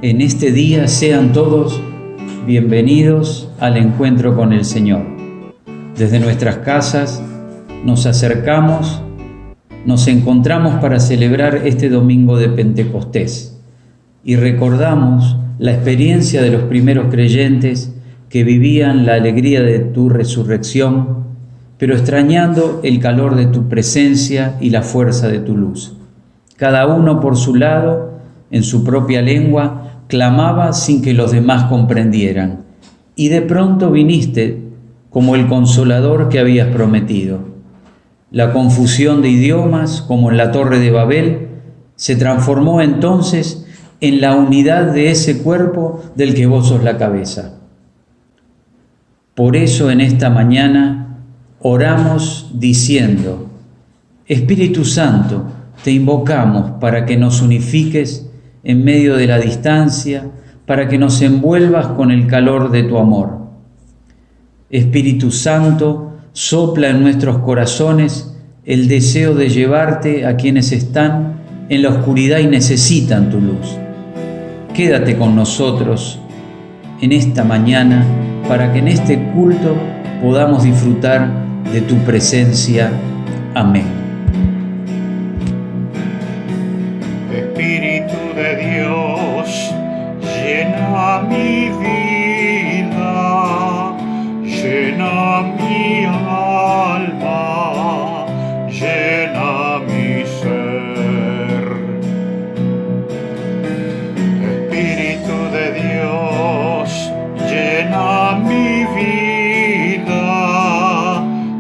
En este día sean todos bienvenidos al encuentro con el Señor. Desde nuestras casas nos acercamos, nos encontramos para celebrar este domingo de Pentecostés y recordamos la experiencia de los primeros creyentes que vivían la alegría de tu resurrección, pero extrañando el calor de tu presencia y la fuerza de tu luz. Cada uno por su lado, en su propia lengua, clamaba sin que los demás comprendieran. Y de pronto viniste como el consolador que habías prometido. La confusión de idiomas, como en la Torre de Babel, se transformó entonces en la unidad de ese cuerpo del que vos sos la cabeza. Por eso en esta mañana oramos diciendo: Espíritu Santo, te invocamos para que nos unifiques en medio de la distancia, para que nos envuelvas con el calor de tu amor. Espíritu Santo, sopla en nuestros corazones el deseo de llevarte a quienes están en la oscuridad y necesitan tu luz. Quédate con nosotros en esta mañana para que en este culto podamos disfrutar de tu presencia. Amén. Espíritu de Dios, llena mi vida, llena mi alma, llena mi ser. Espíritu de Dios, llena mi vida,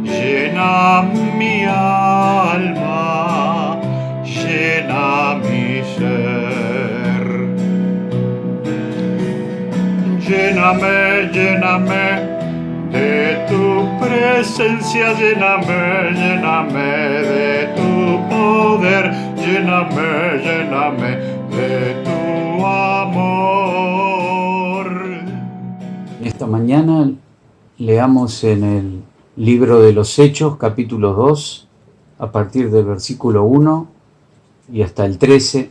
llena mi alma, llena mi ser. Lléname, lléname de tu presencia, lléname, lléname de tu poder, lléname, lléname de tu amor. Esta mañana leamos en el libro de los Hechos, capítulo 2, a partir del versículo 1 y hasta el 13,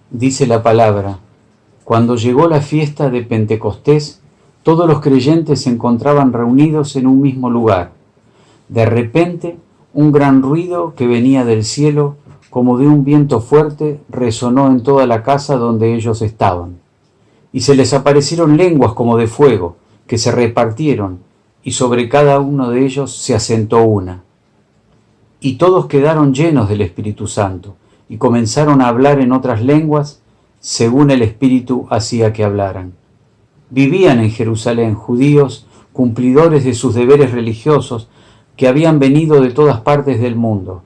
dice la palabra: Cuando llegó la fiesta de Pentecostés, todos los creyentes se encontraban reunidos en un mismo lugar. De repente, un gran ruido que venía del cielo, como de un viento fuerte, resonó en toda la casa donde ellos estaban. Y se les aparecieron lenguas como de fuego, que se repartieron, y sobre cada uno de ellos se asentó una. Y todos quedaron llenos del Espíritu Santo, y comenzaron a hablar en otras lenguas, según el Espíritu hacía que hablaran. Vivían en Jerusalén judíos, cumplidores de sus deberes religiosos, que habían venido de todas partes del mundo.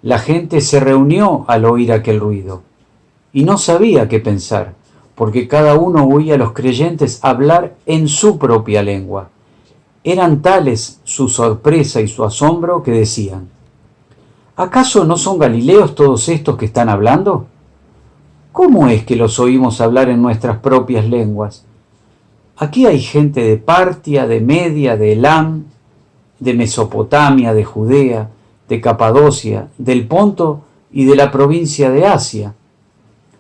La gente se reunió al oír aquel ruido, y no sabía qué pensar, porque cada uno oía a los creyentes hablar en su propia lengua. Eran tales su sorpresa y su asombro que decían: ¿acaso no son galileos todos estos que están hablando? ¿Cómo es que los oímos hablar en nuestras propias lenguas? Aquí hay gente de Partia, de Media, de Elam, de Mesopotamia, de Judea, de Capadocia, del Ponto y de la provincia de Asia,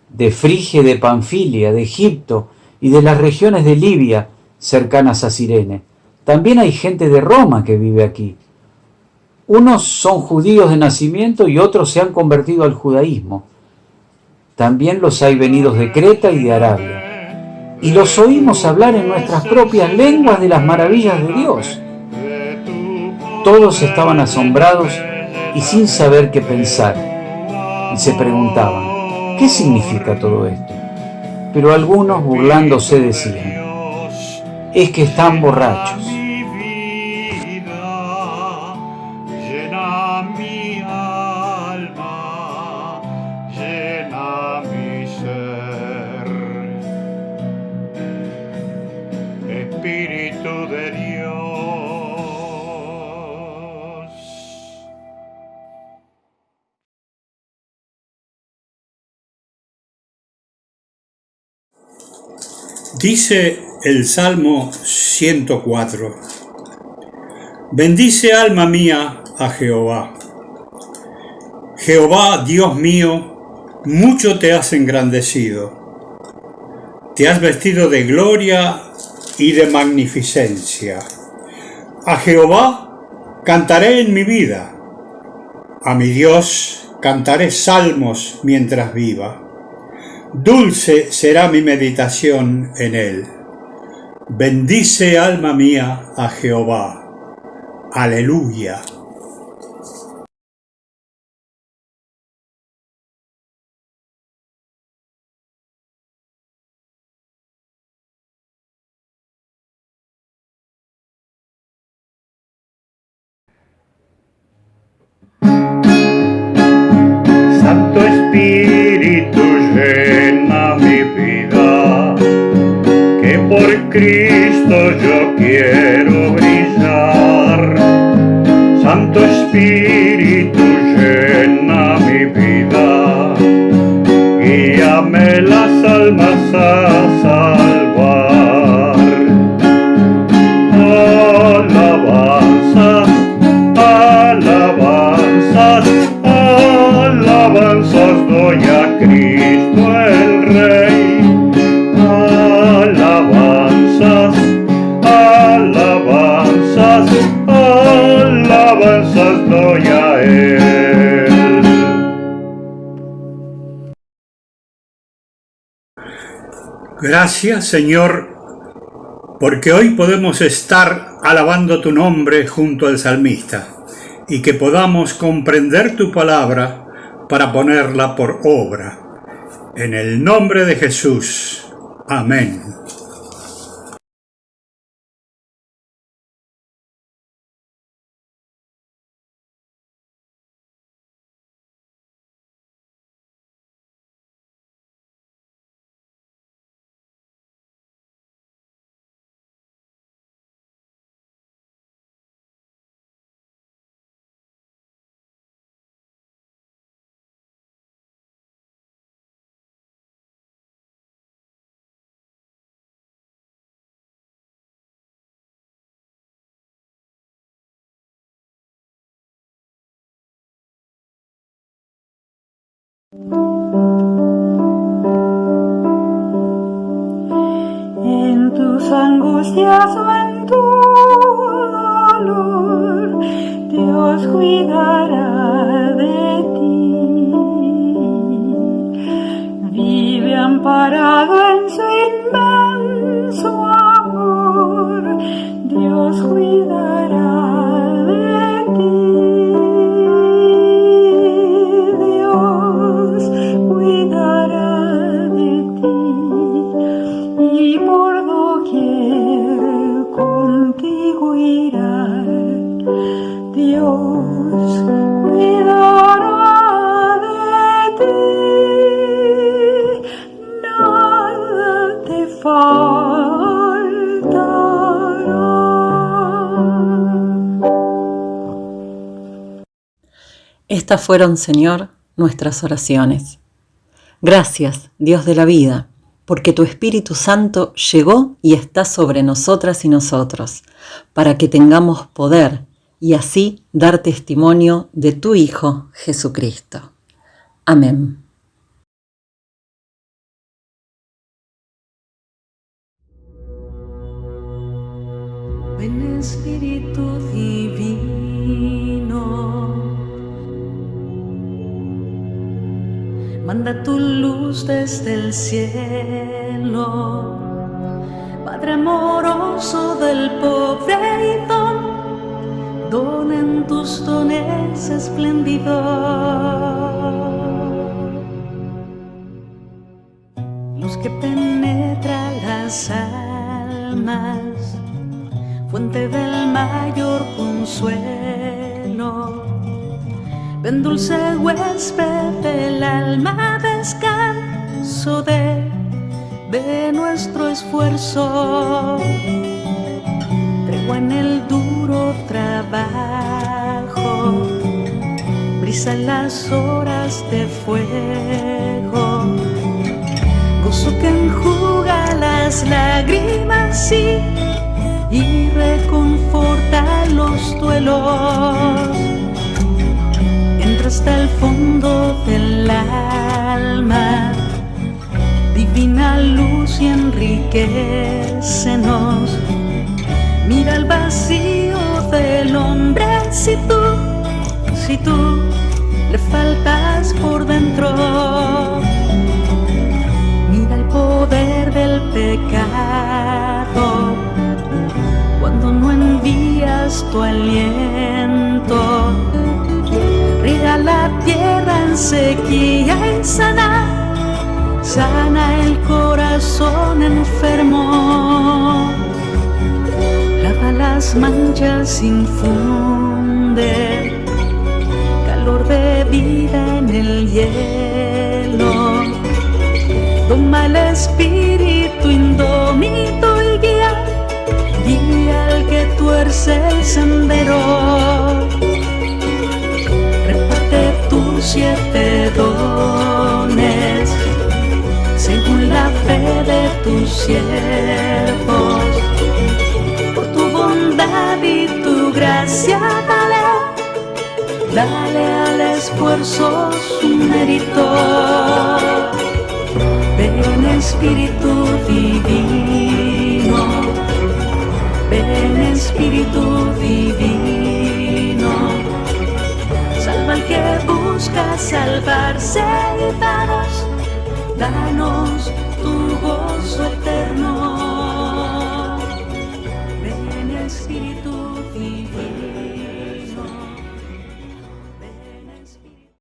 de Frigia y de Panfilia, de Egipto y de las regiones de Libia cercanas a Cirene. También hay gente de Roma que vive aquí. Unos son judíos de nacimiento y otros se han convertido al judaísmo. También los hay venidos de Creta y de Arabia. Y los oímos hablar en nuestras propias lenguas de las maravillas de Dios. Todos estaban asombrados y sin saber qué pensar. Y se preguntaban: ¿qué significa todo esto? Pero algunos, burlándose, decían: es que están borrachos. Espíritu de Dios. Dice el Salmo 104: Bendice alma mía a Jehová. Jehová, Dios mío, mucho te has engrandecido. Te has vestido de gloria y de magnificencia. A Jehová cantaré en mi vida. A mi Dios cantaré salmos mientras viva. Dulce será mi meditación en él. Bendice, alma mía, a Jehová. Aleluya. Santo Espíritu llena mi vida, que por Cristo yo quiero brillar. Santo Espíritu llena mi vida, guíame las almas a salvar. Alabanzas, alabanzas, alabanzas doy a Cristo el Rey. Alabanzas, alabanzas, alabanzas doy a Él. Gracias, Señor, porque hoy podemos estar alabando tu nombre junto al salmista y que podamos comprender tu palabra para ponerla por obra. En el nombre de Jesús. Amén. En tus angustias o en tu dolor, Dios cuidará de ti. Vive amparado en su inmenso amor, Dios cuidará de ti. Dios cuidará de ti. Y por doquier contigo irá, Dios cuidará de ti, nada te faltará. Estas fueron, Señor, nuestras oraciones. Gracias, Dios de la vida, porque tu Espíritu Santo llegó y está sobre nosotras y nosotros, para que tengamos poder y así dar testimonio de tu Hijo Jesucristo. Amén. Ven Espíritu Divino, manda tu luz desde el cielo, Padre amoroso del pobre idón, dona en tus dones espléndido. Luz que penetra las almas, fuente del mayor consuelo. Ven dulce huésped del alma, descanso de nuestro esfuerzo. Tregua en el duro trabajo, brisa en las horas de fuego. Gozo que enjuga las lágrimas y reconforta los duelos. Entra hasta el fondo del alma alma, divina luz y enriquecenos. Mira el vacío del hombre si tú le faltas por dentro. Mira el poder del pecado cuando no envías tu aliento. Riega la tierra en sequía y sana el corazón enfermo. Lava las manchas, infunde calor de vida en el hielo. Toma el espíritu indómito y guía al que tuerce el sendero. Reparte tus 7 dones según la fe de tus siervos. Por tu bondad y tu gracia dale al esfuerzo su mérito. Ven Espíritu divino, ven Espíritu divino, salva al que busca salvarse y danos tu gozo eterno. Ven Espíritu divino, ven Espíritu.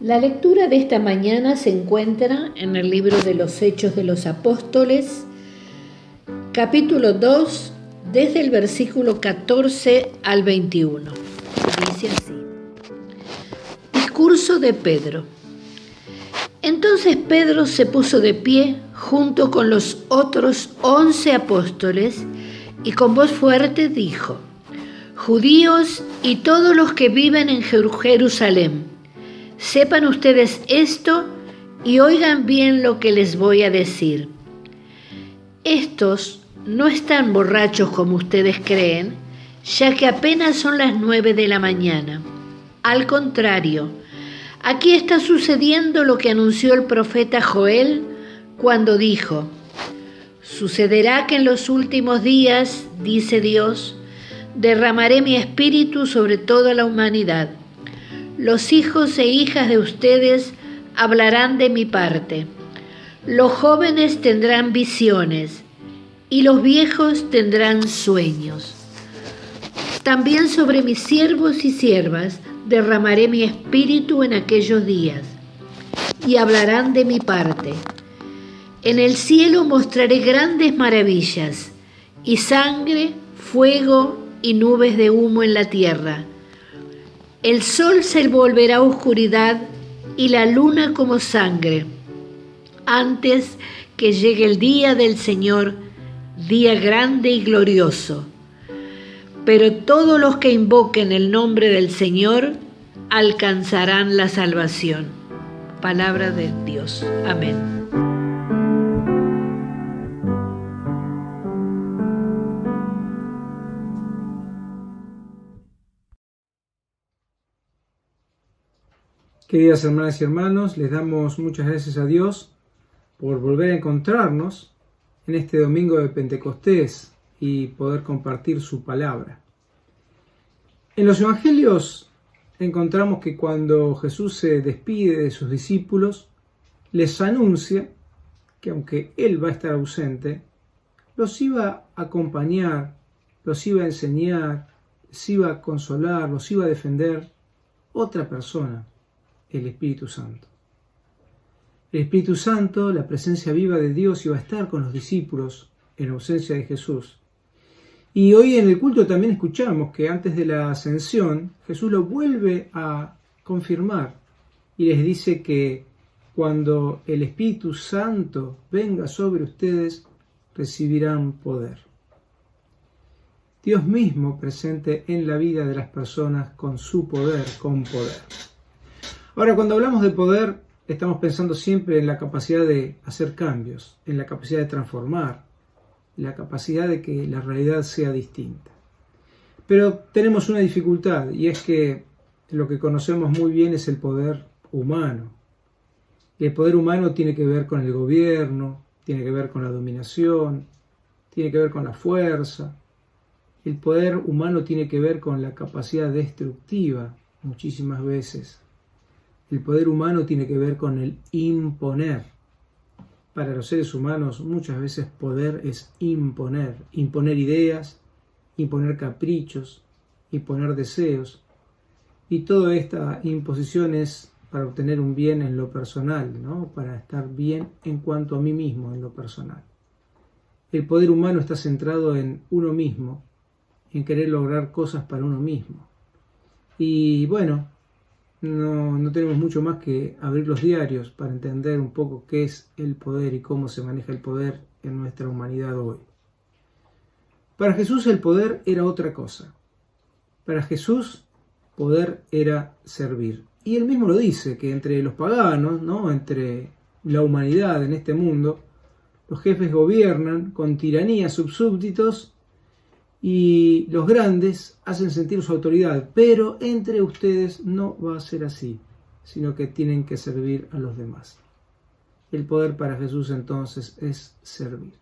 La lectura de esta mañana se encuentra en el libro de los Hechos de los Apóstoles, capítulo 2, desde el versículo 14 al 21. Dice así: Discurso de Pedro. Entonces Pedro se puso de pie junto con los otros 11 apóstoles y con voz fuerte dijo: Judíos y todos los que viven en Jerusalén, sepan ustedes esto y oigan bien lo que les voy a decir. Estos no están borrachos como ustedes creen, ya que apenas son las 9 de la mañana. Al contrario, aquí está sucediendo lo que anunció el profeta Joel cuando dijo: Sucederá que en los últimos días, dice Dios, derramaré mi espíritu sobre toda la humanidad. Los hijos e hijas de ustedes hablarán de mi parte. Los jóvenes tendrán visiones y los viejos tendrán sueños. También sobre mis siervos y siervas derramaré mi espíritu en aquellos días y hablarán de mi parte. En el cielo mostraré grandes maravillas y sangre, fuego y nubes de humo en la tierra. El sol se volverá oscuridad y la luna como sangre, antes que llegue el día del Señor, día grande y glorioso. Pero todos los que invoquen el nombre del Señor alcanzarán la salvación. Palabra de Dios. Amén. Queridas hermanas y hermanos, les damos muchas gracias a Dios por volver a encontrarnos en este domingo de Pentecostés y poder compartir su palabra. En los evangelios encontramos que cuando Jesús se despide de sus discípulos, les anuncia que aunque Él va a estar ausente, los iba a acompañar, los iba a enseñar, los iba a consolar, los iba a defender otra persona, el Espíritu Santo. El Espíritu Santo, la presencia viva de Dios, iba a estar con los discípulos en ausencia de Jesús. Y hoy en el culto también escuchamos que antes de la ascensión, Jesús lo vuelve a confirmar y les dice que cuando el Espíritu Santo venga sobre ustedes, recibirán poder. Dios mismo presente en la vida de las personas con su poder, con poder. Ahora, cuando hablamos de poder, estamos pensando siempre en la capacidad de hacer cambios, en la capacidad de transformar, la capacidad de que la realidad sea distinta. Pero tenemos una dificultad, y es que lo que conocemos muy bien es el poder humano. Y el poder humano tiene que ver con el gobierno, tiene que ver con la dominación, tiene que ver con la fuerza. El poder humano tiene que ver con la capacidad destructiva muchísimas veces. El poder humano tiene que ver con el imponer. Para los seres humanos muchas veces poder es imponer ideas, imponer caprichos, imponer deseos. Y toda esta imposición es para obtener un bien en lo personal, ¿no? Para estar bien en cuanto a mí mismo, en lo personal. El poder humano está centrado en uno mismo, en querer lograr cosas para uno mismo. Y bueno, no tenemos mucho más que abrir los diarios para entender un poco qué es el poder y cómo se maneja el poder en nuestra humanidad hoy. Para Jesús el poder era otra cosa. Para Jesús poder era servir. Y él mismo lo dice, que entre los paganos, ¿no? Entre la humanidad en este mundo, los jefes gobiernan con tiranía a sus súbditos y los grandes hacen sentir su autoridad, pero entre ustedes no va a ser así, sino que tienen que servir a los demás. El poder para Jesús entonces es servir.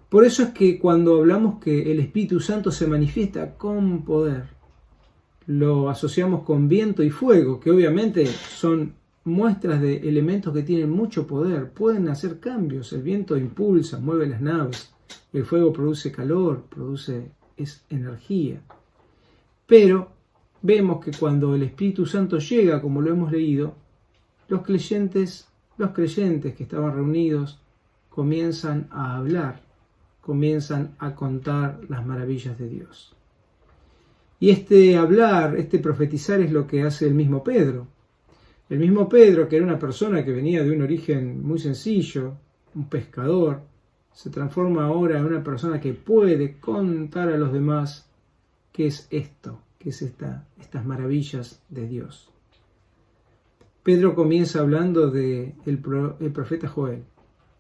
Por eso es que cuando hablamos que el Espíritu Santo se manifiesta con poder, lo asociamos con viento y fuego, que obviamente son muestras de elementos que tienen mucho poder, pueden hacer cambios. El viento impulsa, mueve las naves, el fuego produce calor, es energía. Pero vemos que cuando el Espíritu Santo llega, como lo hemos leído, los creyentes que estaban reunidos comienzan a hablar, comienzan a contar las maravillas de Dios. Y este hablar, este profetizar es lo que hace el mismo Pedro. El mismo Pedro, que era una persona que venía de un origen muy sencillo, un pescador, se transforma ahora en una persona que puede contar a los demás qué es esto, qué es estas maravillas de Dios. Pedro comienza hablando del profeta Joel.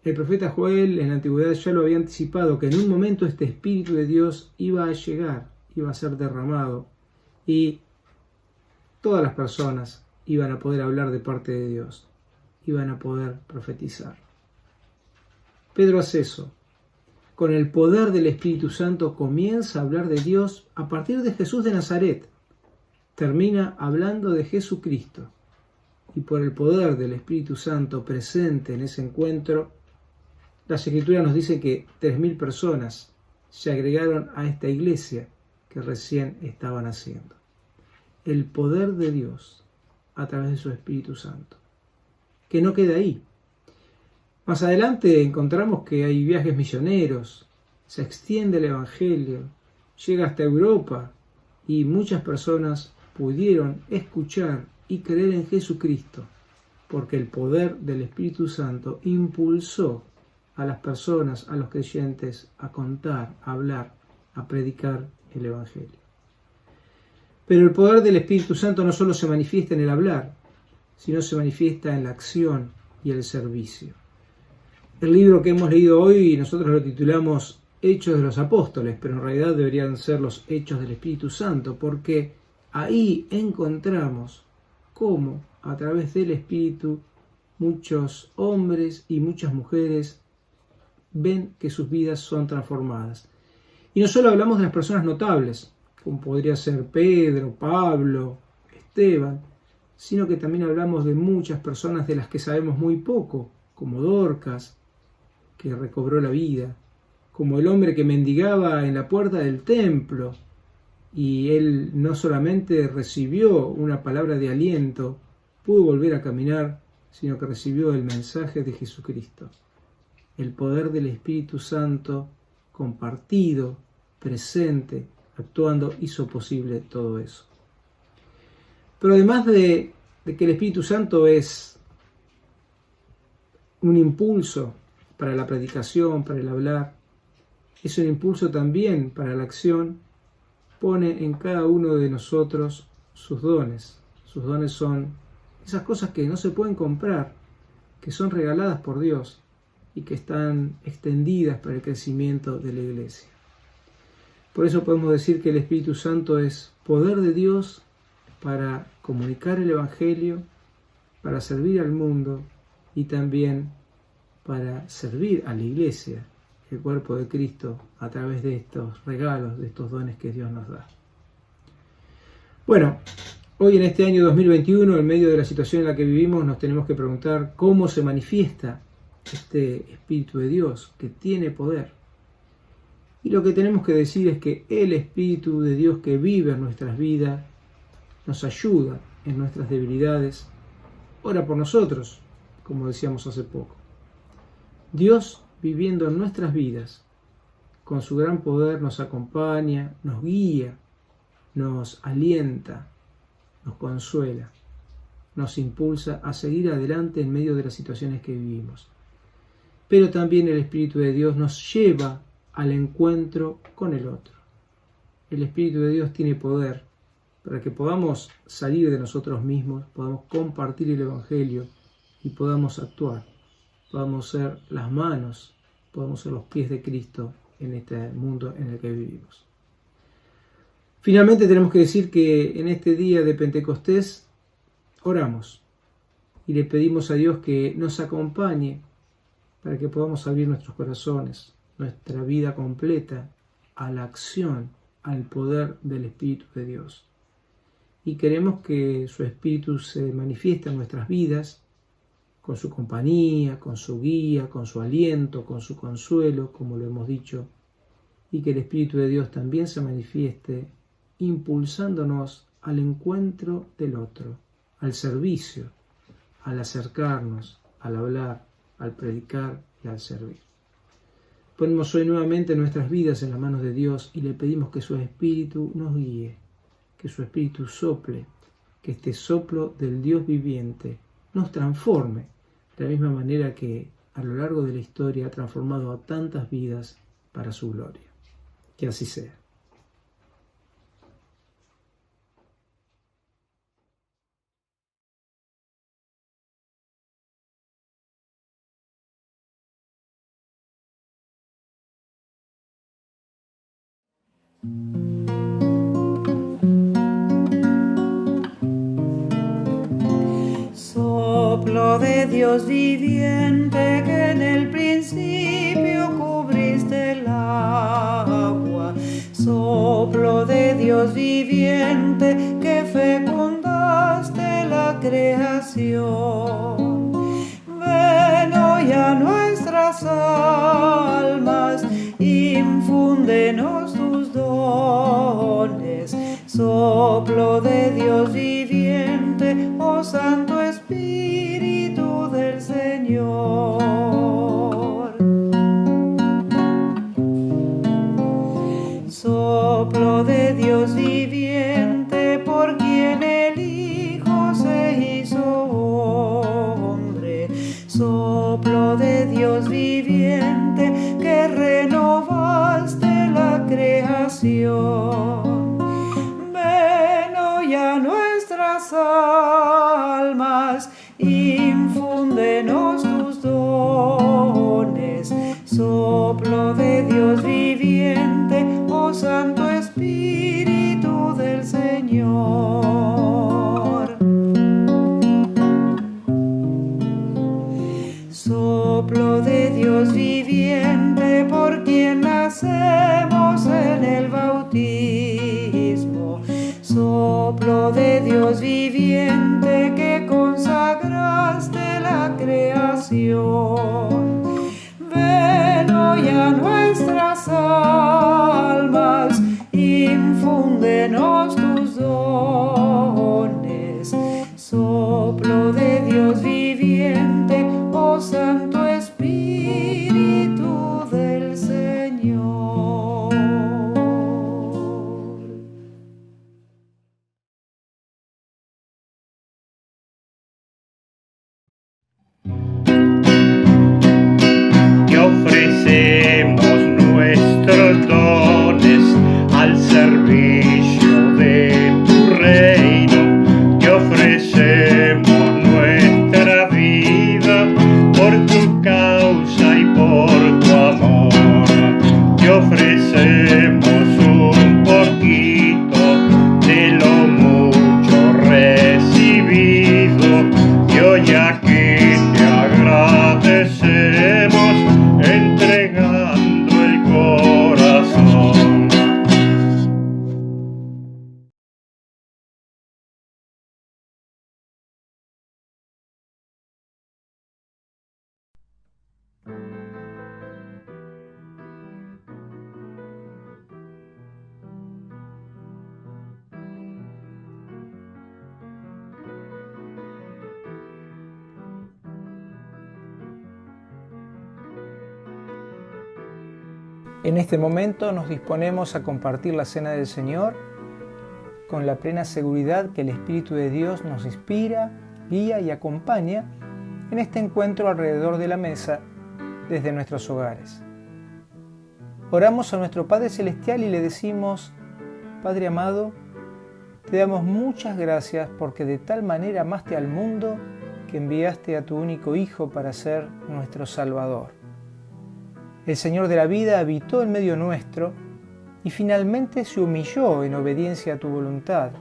El profeta Joel en la antigüedad ya lo había anticipado, que en un momento este Espíritu de Dios iba a llegar, iba a ser derramado y todas las personas iban a poder hablar de parte de Dios, iban a poder profetizar. Pedro hace eso. Con el poder del Espíritu Santo comienza a hablar de Dios a partir de Jesús de Nazaret. Termina hablando de Jesucristo. Y por el poder del Espíritu Santo presente en ese encuentro, las Escrituras nos dicen que 3.000 personas se agregaron a esta iglesia que recién estaban haciendo. El poder de Dios a través de su Espíritu Santo. Que no queda ahí. Más adelante encontramos que hay viajes misioneros, se extiende el Evangelio, llega hasta Europa y muchas personas pudieron escuchar y creer en Jesucristo, porque el poder del Espíritu Santo impulsó a las personas, a los creyentes, a contar, a hablar, a predicar el Evangelio. Pero el poder del Espíritu Santo no solo se manifiesta en el hablar, sino se manifiesta en la acción y el servicio. El libro que hemos leído hoy nosotros lo titulamos Hechos de los Apóstoles, pero en realidad deberían ser los Hechos del Espíritu Santo, porque ahí encontramos cómo a través del Espíritu muchos hombres y muchas mujeres ven que sus vidas son transformadas. Y no solo hablamos de las personas notables, como podría ser Pedro, Pablo, Esteban, sino que también hablamos de muchas personas de las que sabemos muy poco, como Dorcas, que recobró la vida, como el hombre que mendigaba en la puerta del templo, y él no solamente recibió una palabra de aliento, pudo volver a caminar, sino que recibió el mensaje de Jesucristo. El poder del Espíritu Santo compartido, presente, actuando, hizo posible todo eso. Pero además de que el Espíritu Santo es un impulso para la predicación, para el hablar, es un impulso también para la acción, pone en cada uno de nosotros sus dones. Sus dones son esas cosas que no se pueden comprar, que son regaladas por Dios y que están extendidas para el crecimiento de la iglesia. Por eso podemos decir que el Espíritu Santo es poder de Dios para comunicar el Evangelio, para servir al mundo y también para servir a la Iglesia, el cuerpo de Cristo, a través de estos regalos, de estos dones que Dios nos da. Bueno, hoy en este año 2021, en medio de la situación en la que vivimos, nos tenemos que preguntar cómo se manifiesta este Espíritu de Dios que tiene poder. Y lo que tenemos que decir es que el Espíritu de Dios que vive en nuestras vidas nos ayuda en nuestras debilidades, ora por nosotros, como decíamos hace poco. Dios viviendo en nuestras vidas, con su gran poder nos acompaña, nos guía, nos alienta, nos consuela, nos impulsa a seguir adelante en medio de las situaciones que vivimos. Pero también el Espíritu de Dios nos lleva al encuentro con el otro. El Espíritu de Dios tiene poder para que podamos salir de nosotros mismos, podamos compartir el Evangelio y podamos actuar, podamos ser las manos, podamos ser los pies de Cristo en este mundo en el que vivimos. Finalmente tenemos que decir que en este día de Pentecostés oramos y le pedimos a Dios que nos acompañe para que podamos abrir nuestros corazones, nuestra vida completa a la acción, al poder del Espíritu de Dios. Y queremos que su Espíritu se manifieste en nuestras vidas, con su compañía, con su guía, con su aliento, con su consuelo, como lo hemos dicho, y que el Espíritu de Dios también se manifieste impulsándonos al encuentro del otro, al servicio, al acercarnos, al hablar, al predicar y al servir. Ponemos hoy nuevamente nuestras vidas en las manos de Dios y le pedimos que su Espíritu nos guíe, que su Espíritu sople, que este soplo del Dios viviente nos transforme de la misma manera que a lo largo de la historia ha transformado a tantas vidas para su gloria. Que así sea. Soplo de Dios viviente que en el principio cubriste el agua. Soplo de Dios viviente que fecundaste la creación. Ven hoy a nuestras almas, infúndenos tus dones. Soplo de Dios viviente, oh Santo Espíritu del Señor. Soplo de Dios viviente, por quien el Hijo se hizo hombre. Soplo de Dios viviente, que renovaste la creación. Ven hoy a nuestras almas, infúndenos tus dones. Soplo de Dios viviente, oh Santo Espíritu del Señor. Soplo de Dios viviente, por quien nacemos en el bautismo. Soplo de Dios viviente, que consagraste la creación. Ven hoy a nuestras almas, infúndenos tus dones. Soplo de Dios viviente, oh Santo Espíritu del Señor. En este momento nos disponemos a compartir la cena del Señor con la plena seguridad que el Espíritu de Dios nos inspira, guía y acompaña en este encuentro alrededor de la mesa desde nuestros hogares. Oramos a nuestro Padre Celestial y le decimos: Padre amado, te damos muchas gracias porque de tal manera amaste al mundo que enviaste a tu único Hijo para ser nuestro Salvador. El Señor de la vida habitó en medio nuestro y finalmente se humilló en obediencia a tu voluntad,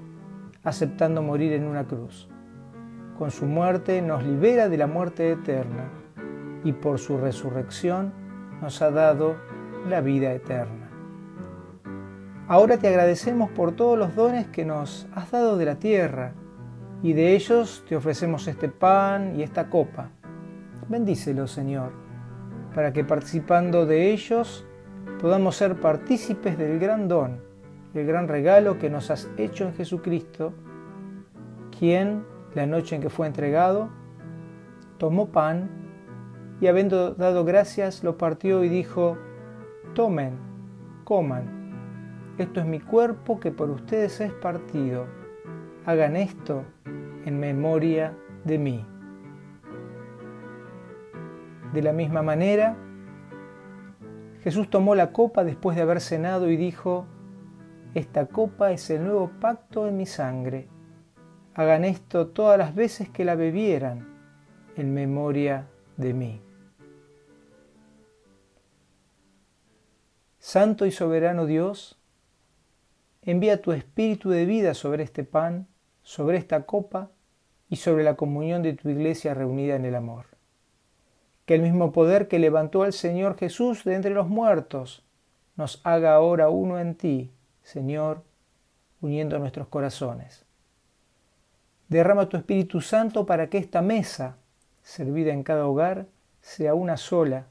aceptando morir en una cruz. Con su muerte nos libera de la muerte eterna y por su resurrección nos ha dado la vida eterna. Ahora te agradecemos por todos los dones que nos has dado de la tierra y de ellos te ofrecemos este pan y esta copa. Bendícelos, Señor, para que participando de ellos podamos ser partícipes del gran don, el gran regalo que nos has hecho en Jesucristo, quien, la noche en que fue entregado, tomó pan y habiendo dado gracias lo partió y dijo: tomen, coman, esto es mi cuerpo que por ustedes es partido, hagan esto en memoria de mí. De la misma manera, Jesús tomó la copa después de haber cenado y dijo: esta copa es el nuevo pacto en mi sangre. Hagan esto todas las veces que la bebieran, en memoria de mí. Santo y soberano Dios, envía tu Espíritu de vida sobre este pan, sobre esta copa y sobre la comunión de tu Iglesia reunida en el amor. Que el mismo poder que levantó al Señor Jesús de entre los muertos nos haga ahora uno en ti, Señor, uniendo nuestros corazones. Derrama tu Espíritu Santo para que esta mesa, servida en cada hogar, sea una sola,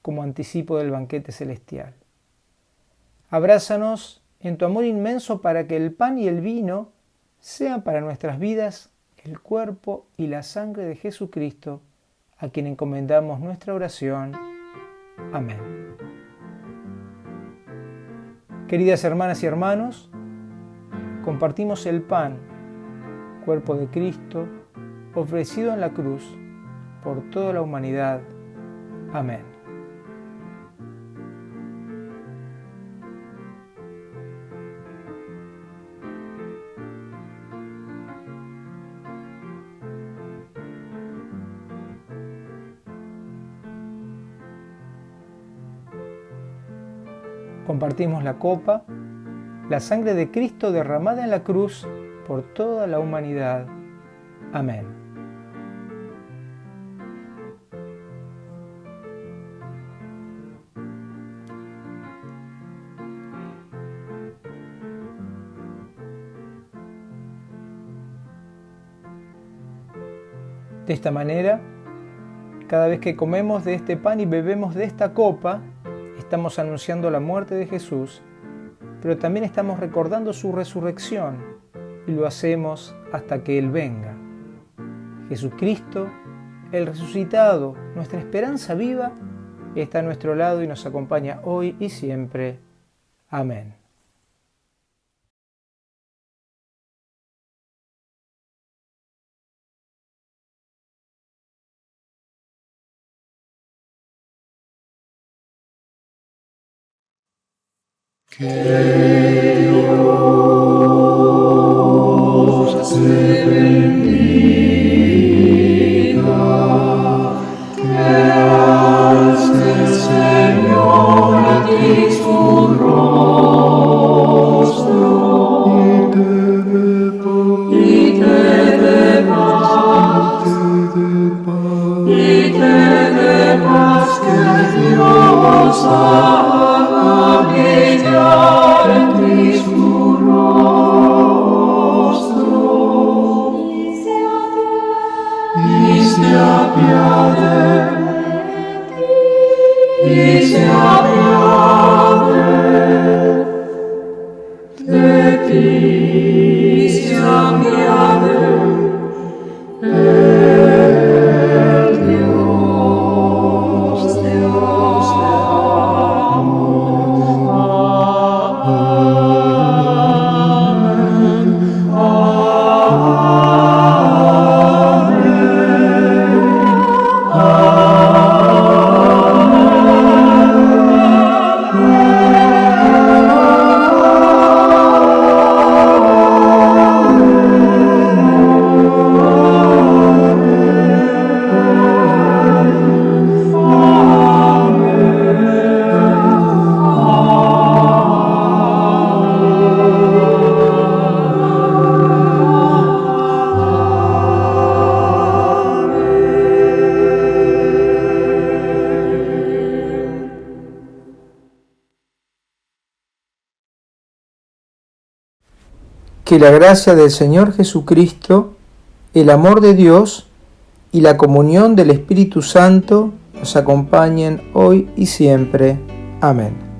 como anticipo del banquete celestial. Abrázanos en tu amor inmenso para que el pan y el vino sean para nuestras vidas el cuerpo y la sangre de Jesucristo, a quien encomendamos nuestra oración. Amén. Queridas hermanas y hermanos, compartimos el pan, cuerpo de Cristo, ofrecido en la cruz por toda la humanidad. Amén. Compartimos la copa, la sangre de Cristo derramada en la cruz por toda la humanidad. Amén. De esta manera, cada vez que comemos de este pan y bebemos de esta copa, estamos anunciando la muerte de Jesús, pero también estamos recordando su resurrección y lo hacemos hasta que Él venga. Jesucristo, el resucitado, nuestra esperanza viva, está a nuestro lado y nos acompaña hoy y siempre. Amén. Que Dios te bendiga, que alce el Señor a ti su rostro y te dé paz, y te dé paz, que Dios haga brillar en ti su rostro y se apiade de ti, se apiade el Dios de amor. Que la gracia del Señor Jesucristo, el amor de Dios y la comunión del Espíritu Santo nos acompañen hoy y siempre. Amén.